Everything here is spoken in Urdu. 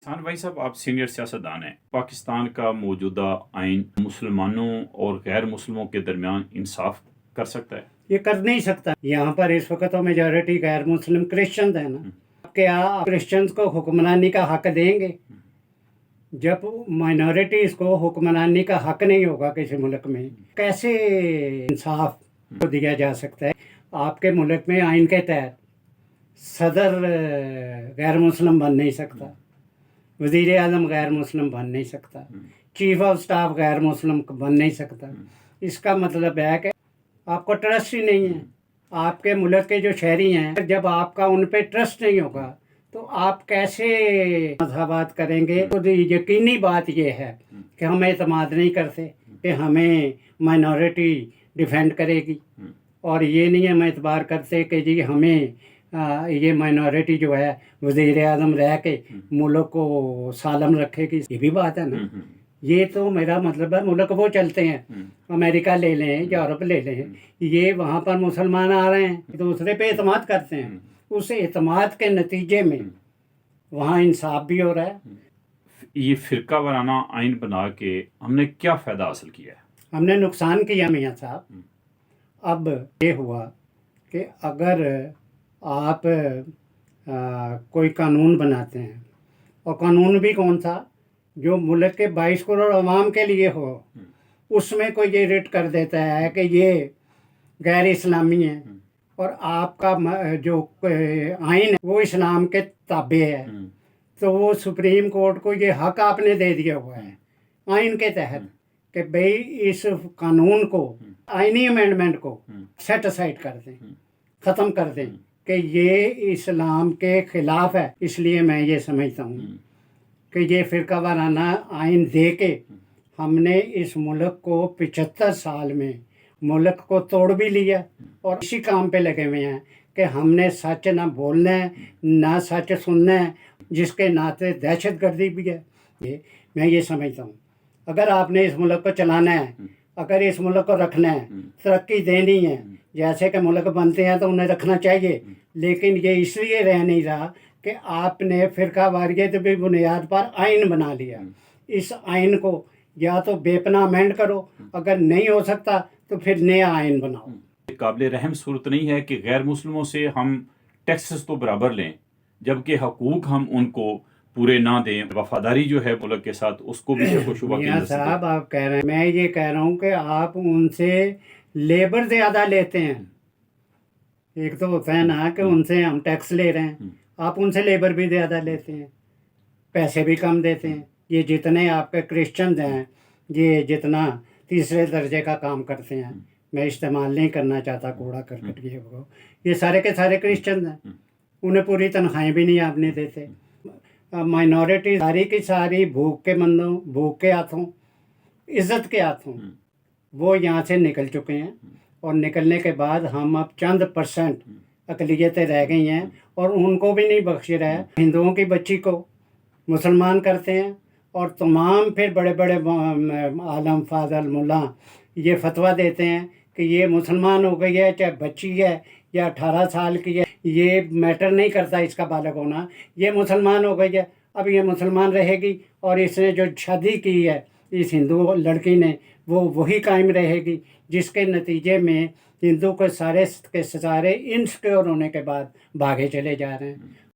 حسان بھائی صاحب، آپ سینئر سیاستدان ہیں۔ پاکستان کا موجودہ آئین مسلمانوں اور غیر مسلموں کے درمیان انصاف کر سکتا ہے؟ یہ کر نہیں سکتا۔ یہاں پر اس وقت تو میجورٹی غیر مسلم کرسچنز ہیں نا، کیا کرسچنز کو حکمرانی کا حق دیں گے؟ جب مائنورٹیز کو حکمرانی کا حق نہیں ہوگا کسی ملک میں، کیسے انصاف کو دیا جا سکتا ہے؟ آپ کے ملک میں آئین کے تحت صدر غیر مسلم بن نہیں سکتا، وزیر اعظم غیر مسلم بن نہیں سکتا، چیف آف سٹاف غیر مسلم بن نہیں سکتا۔ اس کا مطلب ہے کہ آپ کو ٹرسٹ ہی نہیں ہے۔ آپ کے ملک کے جو شہری ہیں، جب آپ کا ان پہ ٹرسٹ نہیں ہوگا تو آپ کیسے مذاہبات کریں گے؟ تو یقینی بات یہ ہے کہ ہم اعتماد نہیں کرتے کہ ہمیں مائنورٹی ڈیفینڈ کرے گی، اور یہ نہیں ہم اعتبار کرتے کہ جی ہمیں یہ مائنورٹی جو ہے وزیر اعظم رہ کے ملک کو سالم رکھے گی۔ یہ بھی بات ہے نا۔ یہ تو میرا مطلب ہے ملک وہ چلتے ہیں، امریکہ لے لیں، یورپ لے لیں، یہ وہاں پر مسلمان آ رہے ہیں، دوسرے پہ اعتماد کرتے ہیں، اس اعتماد کے نتیجے میں وہاں انصاف بھی ہو رہا ہے۔ یہ فرقہ وارانہ آئین بنا کے ہم نے کیا فائدہ حاصل کیا ہے؟ ہم نے نقصان کیا میاں صاحب۔ اب یہ ہوا کہ اگر آپ کوئی قانون بناتے ہیں، اور قانون بھی کون سا جو ملک کے 22 کروڑ عوام کے لیے ہو، اس میں کوئی یہ ریٹ کر دیتا ہے کہ یہ غیر اسلامی ہے، اور آپ کا جو آئین ہے وہ اسلام کے تابع ہے، تو وہ سپریم کورٹ کو یہ حق آپ نے دے دیا ہوا ہے آئین کے تحت کہ بھئی اس قانون کو، آئینی امینڈمنٹ کو سیٹ اسائڈ کر دیں، ختم کر دیں کہ یہ اسلام کے خلاف ہے۔ اس لیے میں یہ سمجھتا ہوں کہ یہ فرقہ وارانہ آئین دے کے ہم نے اس ملک کو 75 سال میں ملک کو توڑ بھی لیا، اور اسی کام پہ لگے ہوئے ہیں کہ ہم نے سچ نہ بولنا ہے نہ سچ سننا ہے، جس کے ناطے دہشت گردی بھی ہے۔ میں یہ سمجھتا ہوں اگر آپ نے اس ملک کو چلانا ہے، اگر اس ملک کو رکھنا ہے، ترقی دینی ہے، جیسے کہ ملک بنتے ہیں تو انہیں رکھنا چاہیے، لیکن یہ اس لیے رہ نہیں رہا کہ آپ نے فرقہ واریت کی بنیاد پر آئین بنا لیا۔ اس آئین کو یا تو بے پناہ امینڈ کرو، اگر نہیں ہو سکتا تو پھر نیا آئین بناؤ۔ قابل رحم صورت نہیں ہے کہ غیر مسلموں سے ہم ٹیکسز تو برابر لیں، جبکہ حقوق ہم ان کو پورے نہ دیں، وفاداری جو ہے ملک کے ساتھ اس کو بھی شک و شبہ کی میاں نظر سے صاحب آپ کہہ رہے ہیں، میں یہ کہہ رہا ہوں کہ آپ ان سے لیبر زیادہ لیتے ہیں۔ ایک تو ہوتا ہے نا کہ ان سے ہم ٹیکس لے رہے ہیں، آپ ان سے لیبر بھی زیادہ لیتے ہیں، پیسے بھی کم دیتے ہیں۔ یہ جتنے آپ کے کرسچنز ہیں، یہ جتنا تیسرے درجے کا کام کرتے ہیں، میں استعمال نہیں کرنا چاہتا کوڑا کرکٹ یہ سارے کے سارے کرسچنز ہیں، انہیں پوری تنخواہیں بھی نہیں آپ نے دیتے۔ مائنورٹی ساری کی ساری بھوک کے مندوں، بھوک کے ہاتھوں، عزت کے ہاتھوں وہ یہاں سے نکل چکے ہیں، اور نکلنے کے بعد ہم اب چند % اقلیتیں رہ گئی ہیں، اور ان کو بھی نہیں بخش رہا ہے۔ ہندوؤں کی بچی کو مسلمان کرتے ہیں، اور تمام پھر بڑے بڑے عالم فاضل ملا یہ فتویٰ دیتے ہیں کہ یہ مسلمان ہو گئی ہے، چاہے بچی ہے یا 18 سال کی ہے، یہ میٹر نہیں کرتا اس کا بالغ ہونا، یہ مسلمان ہو گئی ہے، اب یہ مسلمان رہے گی، اور اس نے جو شادی کی ہے اس ہندو لڑکی نے وہ وہی قائم رہے گی، جس کے نتیجے میں ہندو کے سارے انسیکیور ہونے کے بعد بھاگے چلے جا رہے ہیں۔